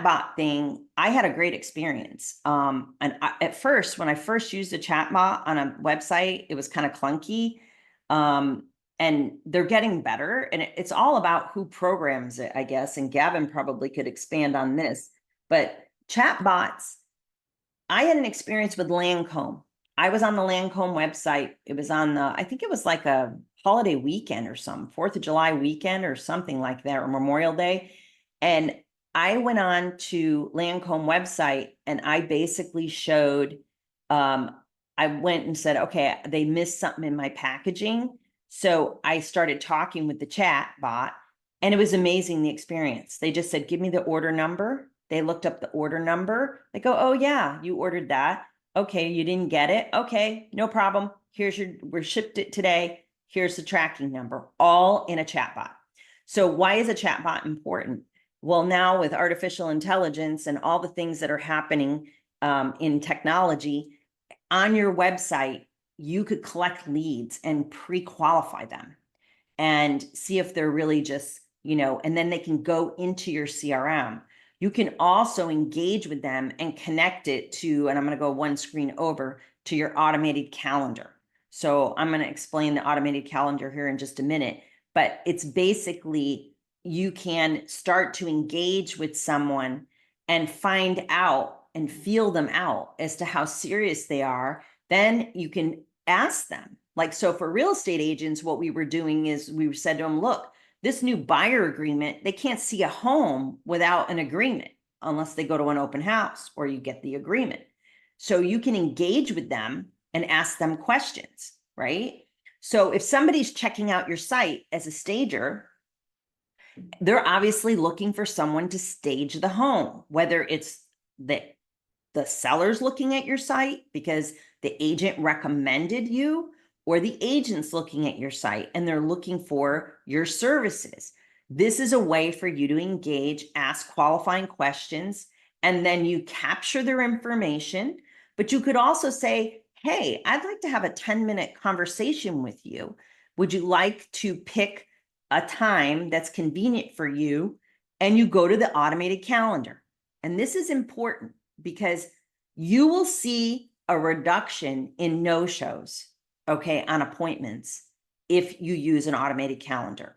chatbot thing, I had a great experience. At first, when I first used a chatbot on a website, it was kind of clunky. And they're getting better. And it's all about who programs it, I guess. And Gavin probably could expand on this. But chatbots, I had an experience with Lancome. I was on the Lancome website. It was on the, I think it was like a holiday weekend or something, 4th of July weekend or something like that, or Memorial Day. And I went on to Lancome website and I basically showed, I went and said, okay, they missed something in my packaging. So I started talking with the chat bot and it was amazing, the experience. They just said, give me the order number. They looked up the order number. They go, oh yeah, you ordered that. Okay, you didn't get it. Okay, no problem. We shipped it today. Here's the tracking number, all in a chatbot. So why is a chatbot important? Well, now with artificial intelligence and all the things that are happening in technology, on your website, you could collect leads and pre-qualify them and see if they're really just, and then they can go into your CRM. You can also engage with them and connect it to, and I'm going to go one screen over, to your automated calendar. So I'm going to explain the automated calendar here in just a minute, but it's basically you can start to engage with someone and find out and feel them out as to how serious they are. Then you can ask them. Like, so for real estate agents, what we were doing is we said to them, look, this new buyer agreement, they can't see a home without an agreement unless they go to an open house or you get the agreement. So you can engage with them and ask them questions, right? So if somebody's checking out your site as a stager, they're obviously looking for someone to stage the home, whether it's the seller's looking at your site because the agent recommended you, or the agent's looking at your site and they're looking for your services. This is a way for you to engage, ask qualifying questions, and then you capture their information. But you could also say, hey, I'd like to have a 10-minute conversation with you. Would you like to pick a time that's convenient for you? And you go to the automated calendar. And this is important because you will see a reduction in no-shows, okay, on appointments if you use an automated calendar.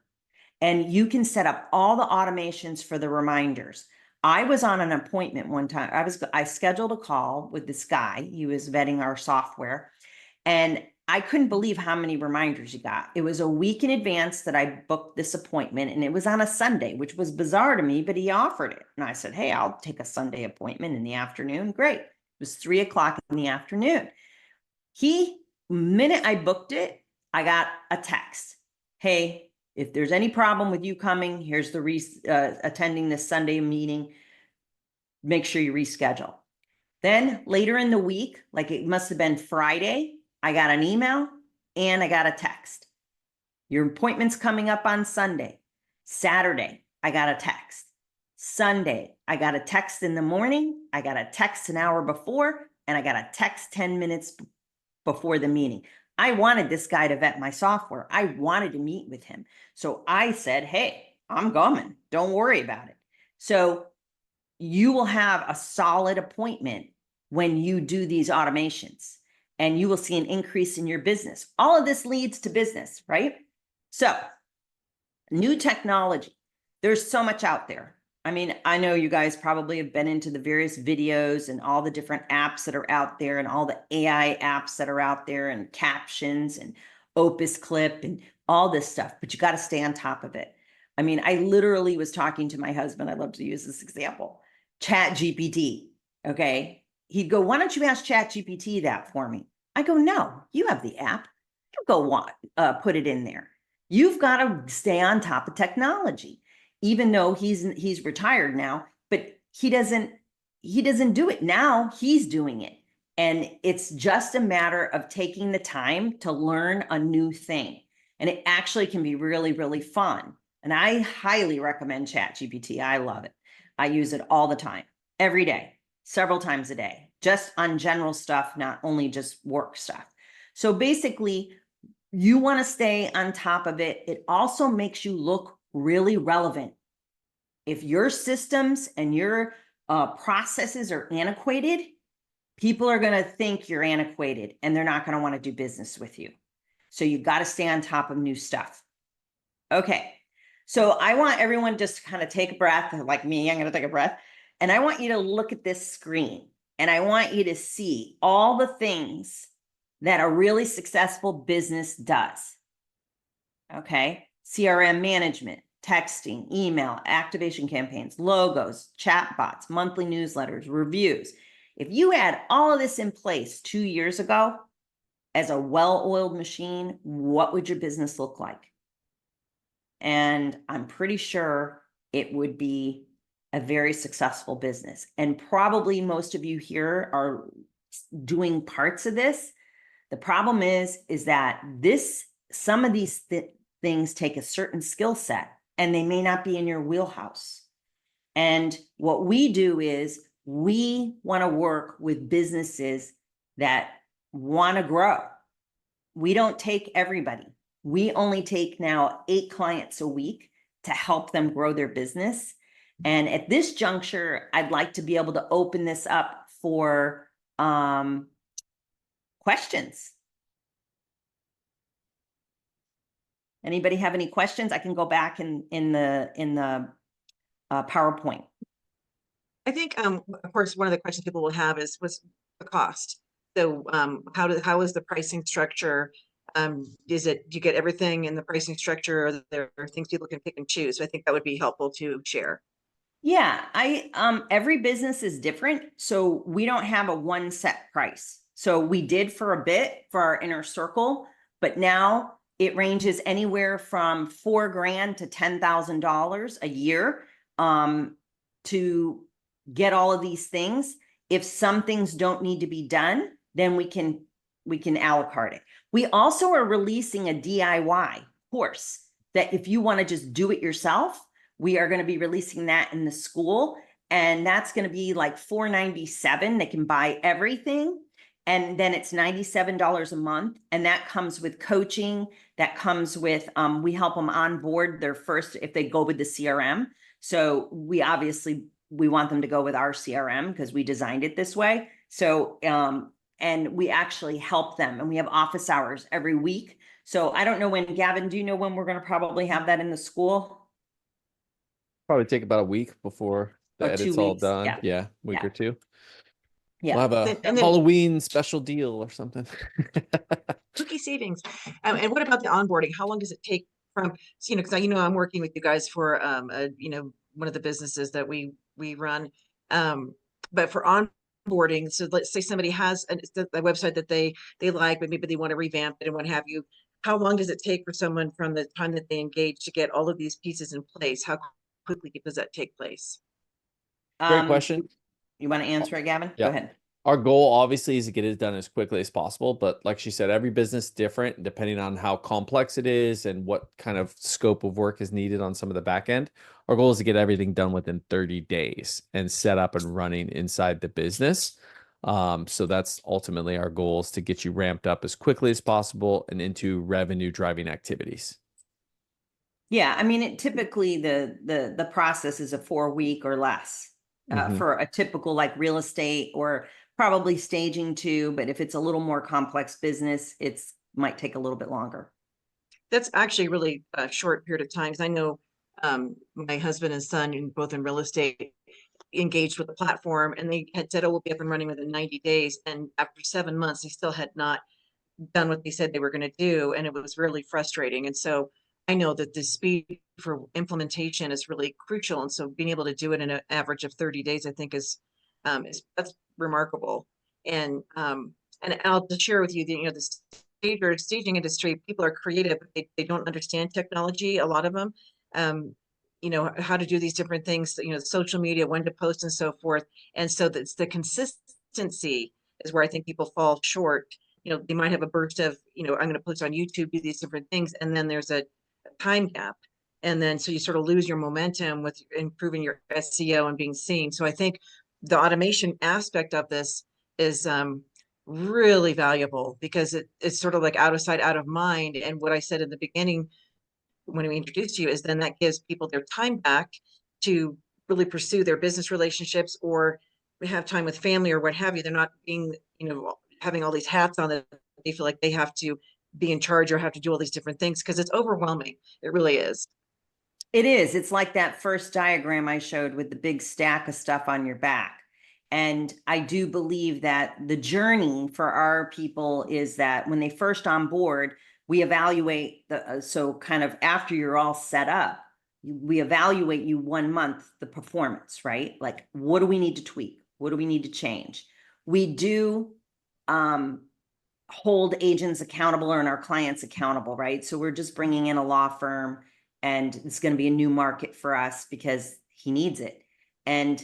And you can set up all the automations for the reminders. I was on an appointment one time. I scheduled a call with this guy. He was vetting our software. And I couldn't believe how many reminders he got. It was a week in advance that I booked this appointment, and it was on a Sunday, which was bizarre to me, but he offered it. And I said, hey, I'll take a Sunday appointment in the afternoon. Great. It was 3 o'clock in the afternoon. Minute I booked it, I got a text. Hey, if there's any problem with you coming, here's the attending this Sunday meeting. Make sure you reschedule. Then later in the week, like it must have been Friday, I got an email and I got a text. Your appointment's coming up on Sunday. Saturday, I got a text. Sunday, I got a text in the morning. I got a text an hour before, and I got a text 10 minutes before the meeting. I wanted this guy to vet my software. I wanted to meet with him. So I said, hey, I'm coming. Don't worry about it. So you will have a solid appointment when you do these automations, and you will see an increase in your business. All of this leads to business, right? So new technology, there's so much out there. I mean, I know you guys probably have been into the various videos and all the different apps that are out there and all the AI apps that are out there and captions and Opus Clip and all this stuff, but you got to stay on top of it. I mean, I literally was talking to my husband. I love to use this example, ChatGPT. Okay. He'd go, why don't you ask ChatGPT that for me? I go, no, you have the app. You go put it in there. You've got to stay on top of technology. Even though he's retired now, but he doesn't do it now. He's doing it. And it's just a matter of taking the time to learn a new thing. And it actually can be really, really fun. And I highly recommend ChatGPT. I love it. I use it all the time, every day, several times a day, just on general stuff, not only just work stuff. So basically, you want to stay on top of it. It also makes you look really relevant. If your systems and your processes are antiquated, people are going to think you're antiquated and they're not going to want to do business with you. So you've got to stay on top of new stuff. Okay. So I want everyone just to kind of take a breath, like me, I'm going to take a breath. And I want you to look at this screen and I want you to see all the things that a really successful business does. Okay. CRM management, texting, email, activation campaigns, logos, chatbots, monthly newsletters, reviews. If you had all of this in place 2 years ago as a well-oiled machine, what would your business look like? And I'm pretty sure it would be a very successful business. And probably most of you here are doing parts of this. The problem is that some of these things take a certain skill set and they may not be in your wheelhouse. And what we do is we want to work with businesses that want to grow. We don't take everybody. We only take now 8 clients a week to help them grow their business. And at this juncture, I'd like to be able to open this up for questions. Anybody have any questions? I can go back in the PowerPoint. I think, of course, one of the questions people will have was the cost. So how is the pricing structure? Do you get everything in the pricing structure, or there are things people can pick and choose? So I think that would be helpful to share. Yeah, every business is different. So we don't have a one set price. So we did for a bit for our inner circle, but now it ranges anywhere from $4,000 to $10,000 a year to get all of these things. If some things don't need to be done, then we can a la carte it. We also are releasing a DIY course that if you want to just do it yourself, we are going to be releasing that in the school. And that's going to be like $497. They can buy everything. And then it's $97 a month. And that comes with coaching. That comes with, we help them onboard their first, if they go with the CRM. So we want them to go with our CRM because we designed it this way. So, and we actually help them, and we have office hours every week. So I don't know when, Gavin, do you know when we're going to probably have that in the school? Probably take about a week before the edit's all done. Yeah, week or two. Yeah. We'll have a Halloween special deal or something. Cookie savings. And what about the onboarding? How long does it take from, because I'm working with you guys for, one of the businesses that we run. But for onboarding, so let's say somebody has a website that they like, but maybe they want to revamp it and what have you. How long does it take for someone from the time that they engage to get all of these pieces in place? How quickly does that take place? Great question. You want to answer it, Gavin? Yeah. Go ahead. Our goal obviously is to get it done as quickly as possible, but like she said, every business is different depending on how complex it is and what kind of scope of work is needed on some of the back end. Our goal is to get everything done within 30 days and set up and running inside the business. So that's ultimately our goal, is to get you ramped up as quickly as possible and into revenue driving activities. Yeah, I mean, typically the process is a 4-week or less for a typical like real estate, or probably staging too. But if it's a little more complex business, it's might take a little bit longer. That's actually really a short period of time, because I know my husband and son, both in real estate, engaged with the platform, and they had said, "Oh, we'll be up and running within 90 days." And after 7 months, they still had not done what they said they were going to do, and it was really frustrating. And so I know that the speed for implementation is really crucial, and so being able to do it in an average of 30 days, I think is that's remarkable. And I'll just share with you that the staging industry, people are creative, but they don't understand technology, a lot of them. How to do these different things, social media, when to post and so forth. And so that's the consistency is where I think people fall short. They might have a burst of, I'm going to post on YouTube, do these different things, and then there's a time gap. And then so you sort of lose your momentum with improving your SEO and being seen. So I think the automation aspect of this is really valuable, because it's sort of like out of sight, out of mind. And what I said in the beginning when we introduced you is then that gives people their time back to really pursue their business relationships or have time with family or what have you. They're not being, having all these hats on that they feel like they have to be in charge or have to do all these different things because it's overwhelming. It really is. It is. It's like that first diagram I showed with the big stack of stuff on your back. And I do believe that the journey for our people is that when they first on board, we evaluate so kind of after you're all set up, we evaluate you 1 month, the performance, right? Like, what do we need to tweak? What do we need to change? We do hold agents accountable and our clients accountable, right? So we're just bringing in a law firm and it's going to be a new market for us because he needs it. And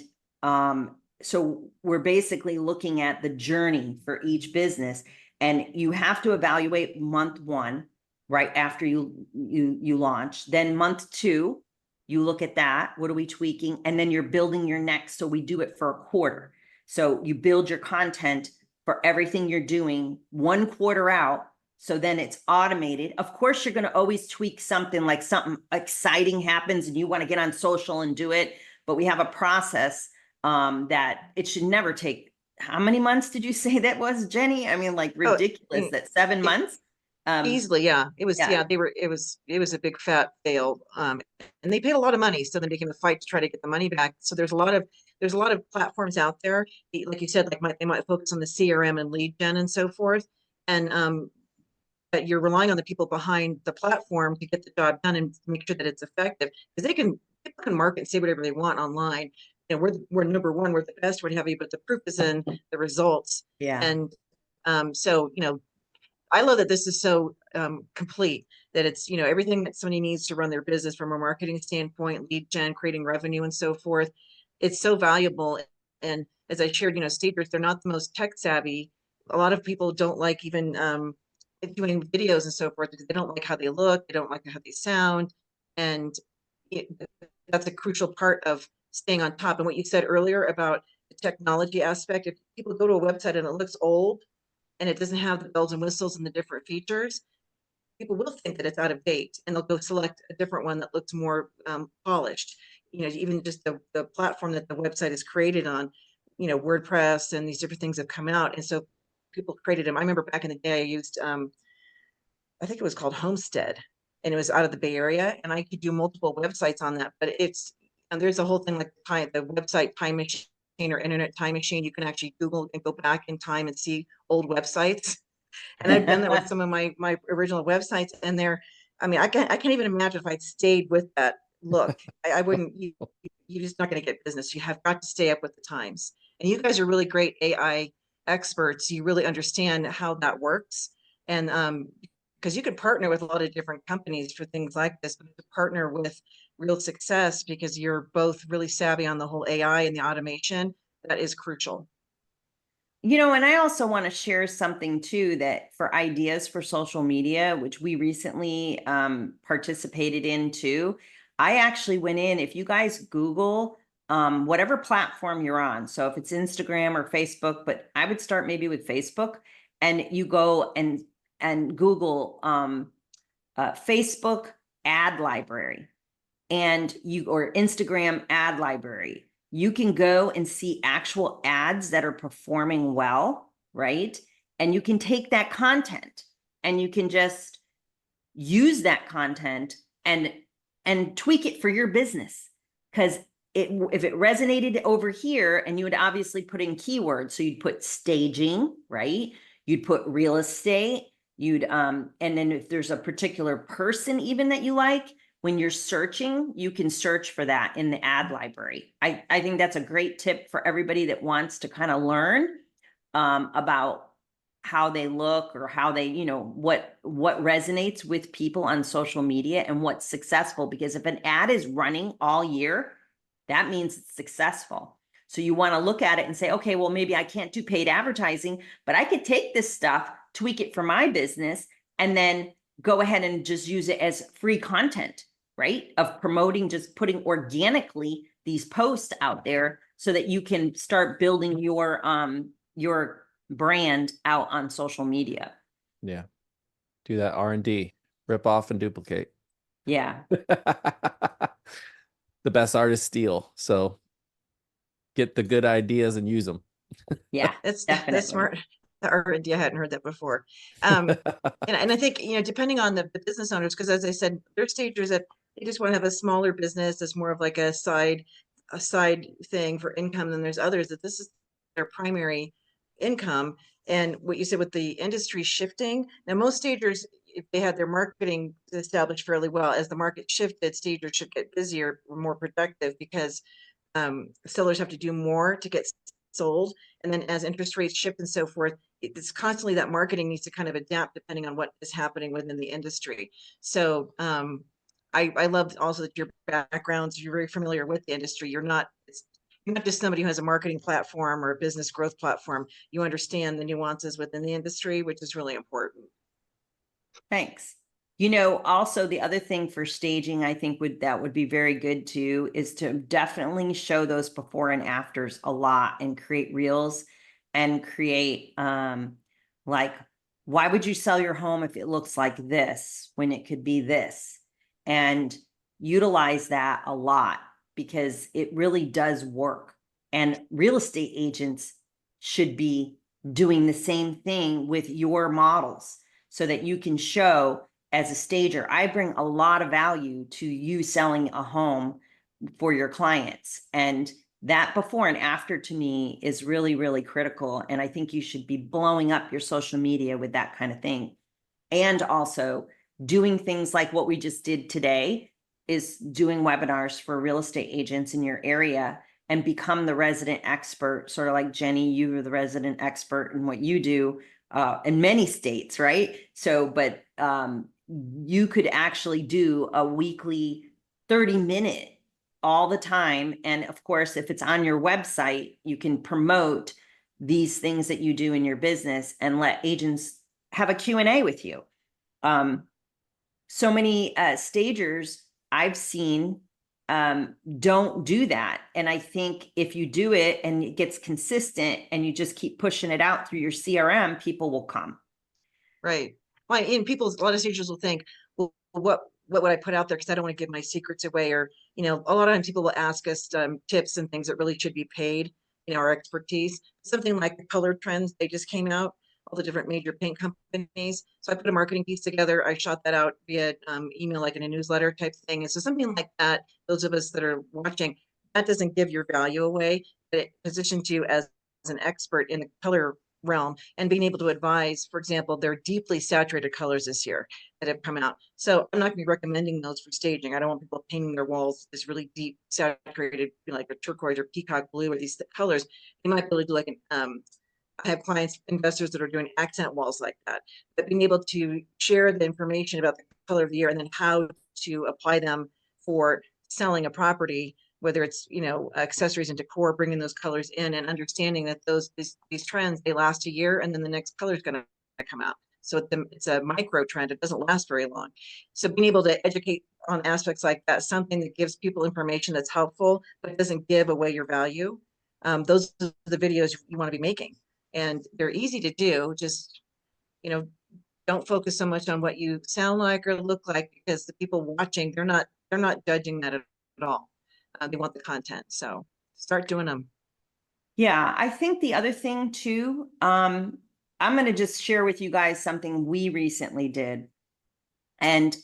so we're basically looking at the journey for each business, and you have to evaluate month 1 right after you launch. Then month 2, you look at that. What are we tweaking? And then you're building your next. So we do it for a quarter. So you build your content for everything you're doing 1 quarter out. So then it's automated. Of course, you're going to always tweak something, like something exciting happens and you want to get on social and do it. But we have a process that it should never take. How many months did you say that was, Jenny? I mean, like ridiculous that 7 months. Easily, yeah. It was, yeah. it was a big fat fail. And they paid a lot of money. So then became a fight to try to get the money back. So there's a lot of platforms out there. Like you said, like they might focus on the CRM and lead gen and so forth. And but you're relying on the people behind the platform to get the job done and make sure that it's effective, because people can market and say whatever they want online. And we're number one, we're the best, what have you, but the proof is in the results. Yeah. And so, I love that this is so complete, that it's, everything that somebody needs to run their business from a marketing standpoint, lead gen, creating revenue and so forth. It's so valuable. And as I shared, stagers, they're not the most tech savvy. A lot of people don't like even doing videos and so forth because they don't like how they look, they don't like how they sound. And that's a crucial part of staying on top. And what you said earlier about the technology aspect, if people go to a website and it looks old and it doesn't have the bells and whistles and the different features, people will think that it's out of date and they'll go select a different one that looks more polished. Even just the platform that the website is created on, WordPress and these different things have come out. And so people created them. I remember back in the day, I used, I think it was called Homestead, and it was out of the Bay Area, and I could do multiple websites on that. But and there's a whole thing like the website time machine or internet time machine. You can actually Google and go back in time and see old websites. And I've done that with some of my original websites, and I can't even imagine if I'd stayed with that look. I wouldn't. You're just not going to get business. You have got to stay up with the times. And you guys are really great AI experts. You really understand how that works, and because you could partner with a lot of different companies for things like this, but to partner with Real Success, because you're both really savvy on the whole AI and the automation, that is crucial. And I also want to share something too, that for ideas for social media, which we recently participated in too. I actually went in, if you guys Google whatever platform you're on, so if it's Instagram or Facebook, but I would start maybe with Facebook, and you go and Google Facebook ad library or Instagram ad library. You can go and see actual ads that are performing well, right? And you can take that content and you can just use that content and tweak it for your business. Because if it resonated over here, and you would obviously put in keywords, so you'd put staging, right? You'd put real estate, and then if there's a particular person even that you like, when you're searching, you can search for that in the ad library. I think that's a great tip for everybody that wants to kind of learn about how they look, or how they, what resonates with people on social media and what's successful. Because if an ad is running all year, that means it's successful. So you want to look at it and say, okay, well, maybe I can't do paid advertising, but I could take this stuff, tweak it for my business, and then go ahead and just use it as free content, right? Of promoting, just putting organically these posts out there so that you can start building your brand out on social media. Yeah. Do that R&D, rip off and duplicate. Yeah. The best artists steal. So get the good ideas and use them. Yeah, That's definitely. smart. The R&D, I hadn't heard that before. And I think, depending on the business owners, because as I said, there's stagers that they just want to have a smaller business that's more of like a side thing for income. Then there's others that this is their primary income. And what you said with the industry shifting, now most stagers, if they had their marketing established fairly well, as the market shifted, stagers should get busier or more productive because sellers have to do more to get sold. And then as interest rates shift and so forth, it's constantly that marketing needs to kind of adapt depending on what is happening within the industry. So I love also that your backgrounds, you're very familiar with the industry. You're not just somebody who has a marketing platform or a business growth platform. You understand the nuances within the industry, which is really important. Thanks. Also the other thing for staging, I think that would be very good too, is to definitely show those before and afters a lot and create reels and create like, why would you sell your home if it looks like this when it could be this? And utilize that a lot because it really does work. And real estate agents should be doing the same thing with your models so that you can show as a stager, I bring a lot of value to you selling a home for your clients. And that before and after to me is really, really critical. And I think you should be blowing up your social media with that kind of thing. And also doing things like what we just did today is doing webinars for real estate agents in your area and become the resident expert, sort of like Jenny, you are the resident expert in what you do in many states, right? So, but you could actually do a weekly 30-minute all the time. And of course, if it's on your website, you can promote these things that you do in your business and let agents have a Q&A with you. So many stagers I've seen don't do that. And I think if you do it and it gets consistent and you just keep pushing it out through your CRM, people will come. Right. Well, and a lot of stagers will think, well, what would I put out there? Because I don't want to give my secrets away. Or, a lot of times people will ask us tips and things that really should be paid, our expertise. Something like the color trends, they just came out, all the different major paint companies. So I put a marketing piece together. I shot that out via email, like in a newsletter type thing. And so something like that, those of us that are watching, that doesn't give your value away, but it positions you as an expert in the color realm and being able to advise. For example, there are deeply saturated colors this year that have come out. So I'm not going to be recommending those for staging. I don't want people painting their walls this really deep saturated, like a turquoise or peacock blue or these colors. They might be able to do like I have clients, investors that are doing accent walls like that. But being able to share the information about the color of the year and then how to apply them for selling a property, whether it's, accessories and decor, bringing those colors in and understanding that these trends, they last a year and then the next color is going to come out. So it's a micro trend. It doesn't last very long. So being able to educate on aspects like that, something that gives people information that's helpful, but doesn't give away your value. Those are the videos you want to be making. And they're easy to do. Just, don't focus so much on what you sound like or look like, because the people watching, they're not judging that at all. They want the content. So start doing them. Yeah, I think the other thing too, I'm going to just share with you guys something we recently did. And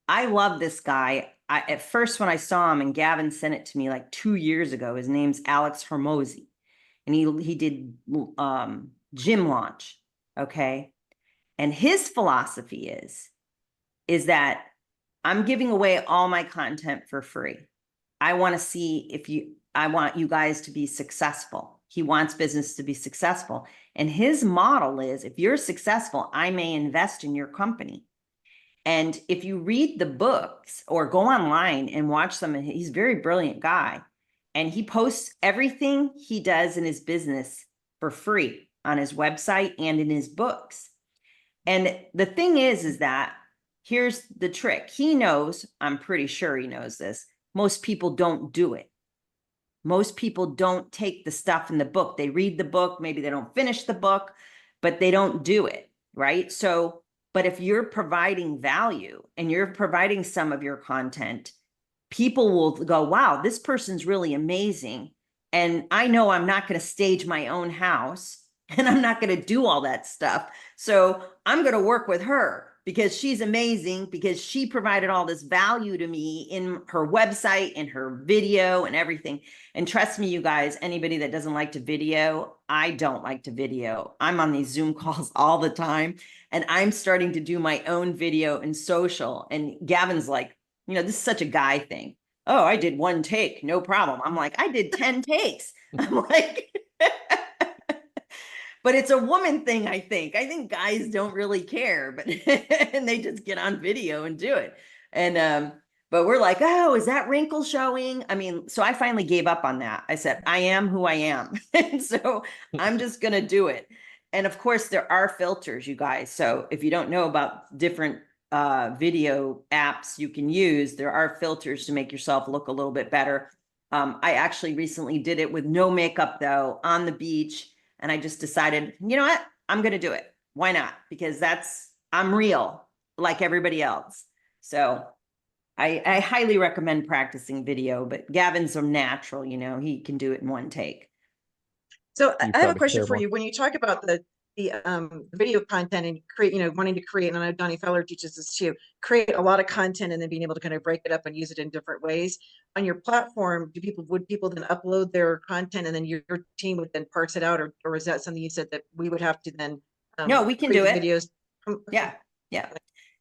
I love this guy. At first, when I saw him, and Gavin sent it to me like 2 years ago, his name's Alex Hormozy. And he did Gym Launch. Okay. And his philosophy is that I'm giving away all my content for free. I want you guys to be successful. He wants business to be successful. And his model is, if you're successful, I may invest in your company. And if you read the books or go online and watch some, he's a very brilliant guy. And he posts everything he does in his business for free on his website and in his books. And the thing is that here's the trick. He knows, I'm pretty sure he knows this, most people don't do it. Most people don't take the stuff in the book. They read the book, maybe they don't finish the book, but they don't do it, right? So, but if you're providing value and you're providing some of your content, people will go, wow, this person's really amazing. And I know I'm not going to stage my own house and I'm not going to do all that stuff. So I'm going to work with her because she's amazing, because she provided all this value to me in her website, in her video and everything. And trust me, you guys, anybody that doesn't like to video, I don't like to video. I'm on these Zoom calls all the time and I'm starting to do my own video and social. And Gavin's like, this is such a guy thing. Oh, I did one take, no problem. I'm like, I did 10 takes. I'm like, but it's a woman thing, I think. I think guys don't really care, but and they just get on video and do it. And but we're like, oh, is that wrinkle showing? I mean, so I finally gave up on that. I said, I am who I am. And so I'm just gonna do it. And of course, there are filters, you guys. So if you don't know about different video apps you can use, there are filters to make yourself look a little bit better. I actually recently did it with no makeup though, on the beach. And I just decided, you know what? I'm going to do it. Why not? Because I'm real like everybody else. So I highly recommend practicing video, but Gavin's a natural, he can do it in one take. So You I have a probably question care for more. you. When you talk about the video content and create, wanting to create, and I know Donnie Feller teaches this too, create a lot of content and then being able to kind of break it up and use it in different ways. On your platform, would people then upload their content and then your team would then parse it out, or is that something you said that we would have to then No, we can create do the it. videos? Yeah. Yeah.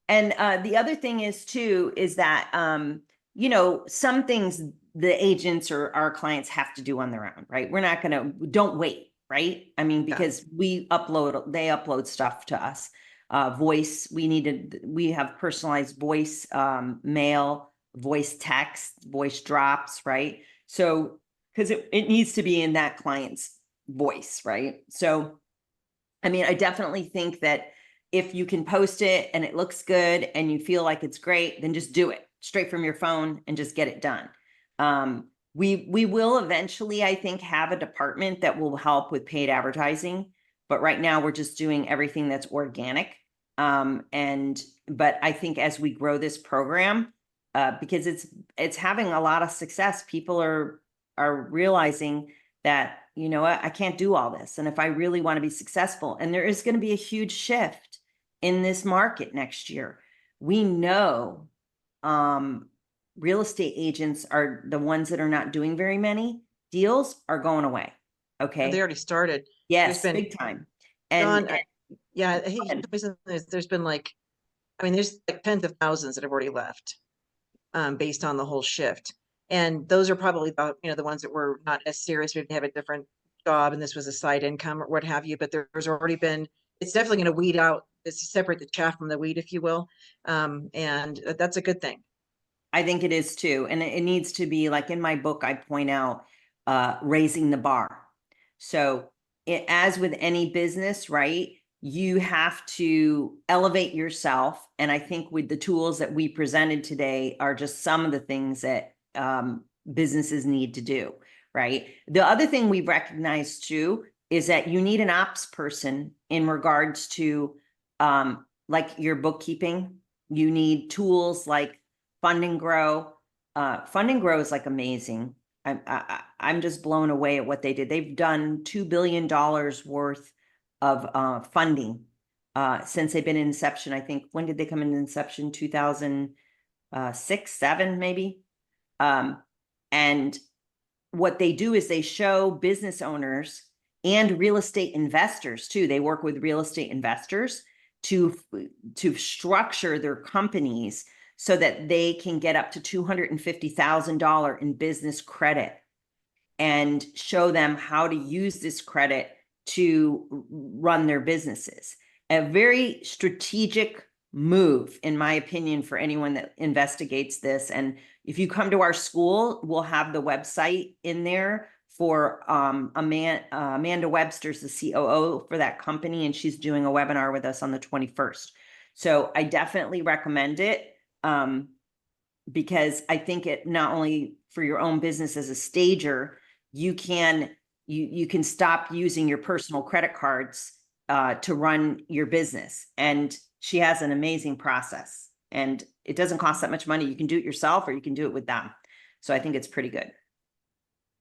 And the other thing is too, is that, some things the agents or our clients have to do on their own, right? We're not going to, don't wait, right? I mean, because they upload stuff to us. Voice, we have personalized voice, mail, voice text, voice drops, right? So, because it needs to be in that client's voice, right? So, I mean, I definitely think that if you can post it and it looks good and you feel like it's great, then just do it straight from your phone and just get it done. We will eventually, I think, have a department that will help with paid advertising, but right now we're just doing everything that's organic. But I think as we grow this program, because it's having a lot of success, people are realizing that, you know what, I can't do all this. And if I really want to be successful, and there is going to be a huge shift in this market next year, we know real estate agents are the ones that are not doing very many deals are going away. Okay. They already started. Yes, been, big time. John, And yeah, I think there's been there's like tens of thousands that have already left based on the whole shift. And those are probably the ones that were not as serious. Maybe they have a different job and this was a side income or what have you, but there's already been, it's definitely going to weed out, it's separate the chaff from the wheat, if you will. And that's a good thing. I think it is too. And it needs to be, like in my book, I point out raising the bar. So as with any business, right, you have to elevate yourself. And I think with the tools that we presented today are just some of the things that businesses need to do, right? The other thing we've recognized too is that you need an ops person in regards to like your bookkeeping. You need tools like Fund and Grow. Fund and Grow is like amazing. I'm just blown away at what they did. They've done $2 billion worth of funding since they've been in inception. I think, when did they come into inception? 2006, 7 maybe. And what they do is they show business owners and real estate investors too. They work with real estate investors to structure their companies so that they can get up to $250,000 in business credit and show them how to use this credit to run their businesses. A very strategic move, in my opinion, for anyone that investigates this. And if you come to our school, we'll have the website in there for Amanda Webster's the COO for that company, and she's doing a webinar with us on the 21st. So I definitely recommend it. Because I think it not only for your own business as a stager, you can stop using your personal credit cards to run your business. And she has an amazing process. and it doesn't cost that much money. You can do it yourself or you can do it with them. So I think it's pretty good.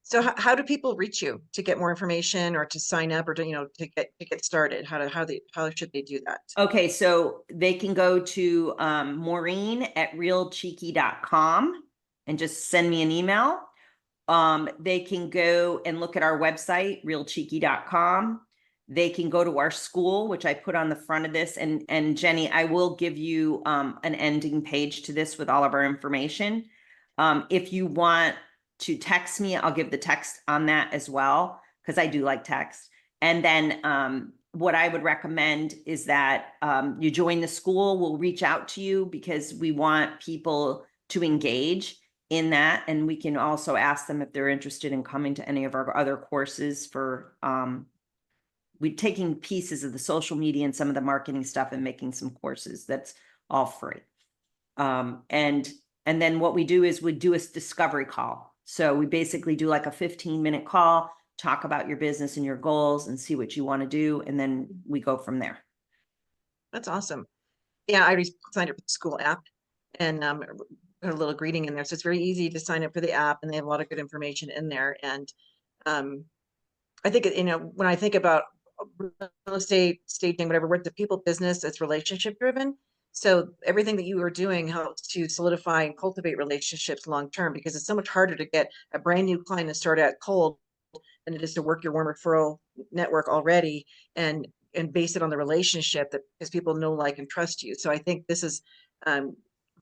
So how do people reach you to get more information or to sign up or to, to get started? How should they do that? Okay, so they can go to Maureen@realcheeky.com and just send me an email. They can go and look at our website, realcheeky.com. They can go to our school, which I put on the front of this. And Jenny, I will give you an ending page to this with all of our information. If you want to text me, I'll give the text on that as well, because I do like text. And then what I would recommend is that you join the school. We'll reach out to you because we want people to engage in that. And we can also ask them if they're interested in coming to any of our other courses for, we're taking pieces of the social media and some of the marketing stuff and making some courses that's all free. And then what we do is we do a discovery call. So we basically do like a 15-minute call, talk about your business and your goals and see what you want to do. And then we go from there. That's awesome. Yeah, I already signed up for the school app and put a little greeting in there. So it's very easy to sign up for the app and they have a lot of good information in there. And I think, when I think about real estate, staging, whatever, we're the people business, it's relationship driven. So everything that you are doing helps to solidify and cultivate relationships long term, because it's so much harder to get a brand new client to start out cold than it is to work your warm referral network already and base it on the relationship that, because people know, like, and trust you. So I think this is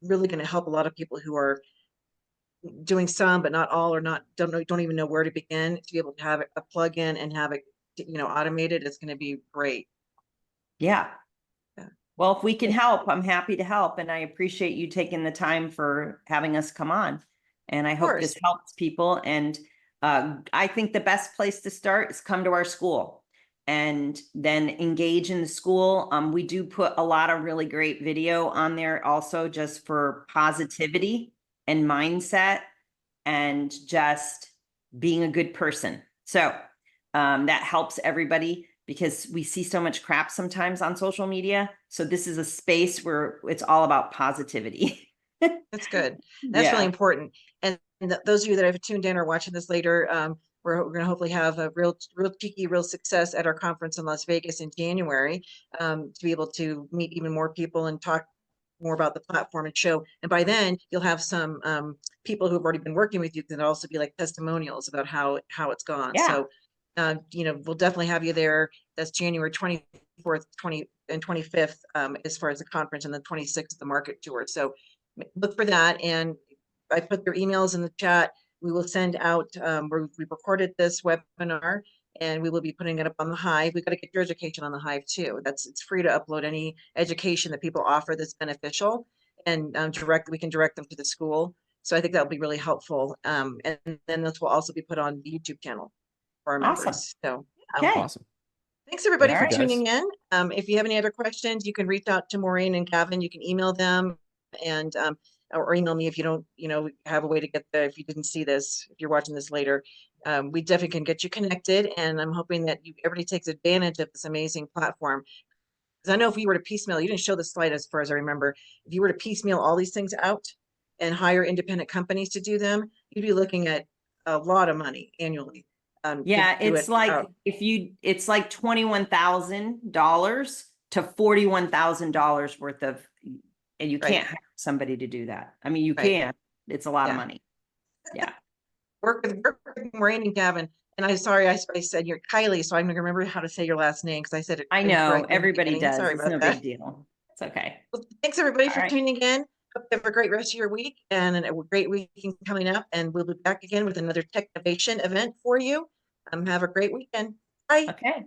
really going to help a lot of people who are doing some, but not all, or don't even know where to begin, to be able to have a plug-in and have it, automated. It's going to be great. Yeah. Yeah. Well, if we can help, I'm happy to help. And I appreciate you taking the time for having us come on. And I hope this helps people. And I think the best place to start is come to our school and then engage in the school. We do put a lot of really great video on there also, just for positivity and mindset and just being a good person. So that helps everybody, because we see so much crap sometimes on social media. So this is a space where it's all about positivity. That's good. That's really important. And those of you that have tuned in or watching this later, we're going to hopefully have a real cheeky, real success at our conference in Las Vegas in January, to be able to meet even more people and talk more about the platform and show. And by then you'll have some people who have already been working with you that also be like testimonials about how it's gone. Yeah. So, we'll definitely have you there. That's January 24th, 20 and 25th, as far as the conference, and the 26th, the market tour. So look for that. And I put their emails in the chat. We will send out, we recorded this webinar and we will be putting it up on the Hive. We've got to get your education on the Hive too. It's free to upload any education that people offer that's beneficial, and we can direct them to the school. So I think that'll be really helpful. And then this will also be put on the YouTube channel for our members. Awesome. So Okay. Awesome. thanks everybody for Thank you, tuning in. If you have any other questions, you can reach out to Maureen and Gavin. You can email them and or email me if you don't, have a way to get there. If you didn't see this, if you're watching this later, we definitely can get you connected. And I'm hoping that everybody takes advantage of this amazing platform. Because I know if we were to piecemeal, you didn't show the slide as far as I remember, if you were to piecemeal all these things out and hire independent companies to do them, you'd be looking at a lot of money annually. Yeah, it's like it's like $21,000 to $41,000 worth of, and you can't hire somebody to do that. I mean, you can. It's a lot of money. Yeah. Work with Maureen and Gavin. And I'm sorry, I said you're Kylie, so I'm gonna remember how to say your last name, because I said it. I know everybody does. Sorry it's about no that. big deal. It's okay. Well, thanks everybody for right. tuning in. Hope you have a great rest of your week and a great weekend coming up. And we'll be back again with another Tech Innovation event for you. Have a great weekend. Bye. Okay.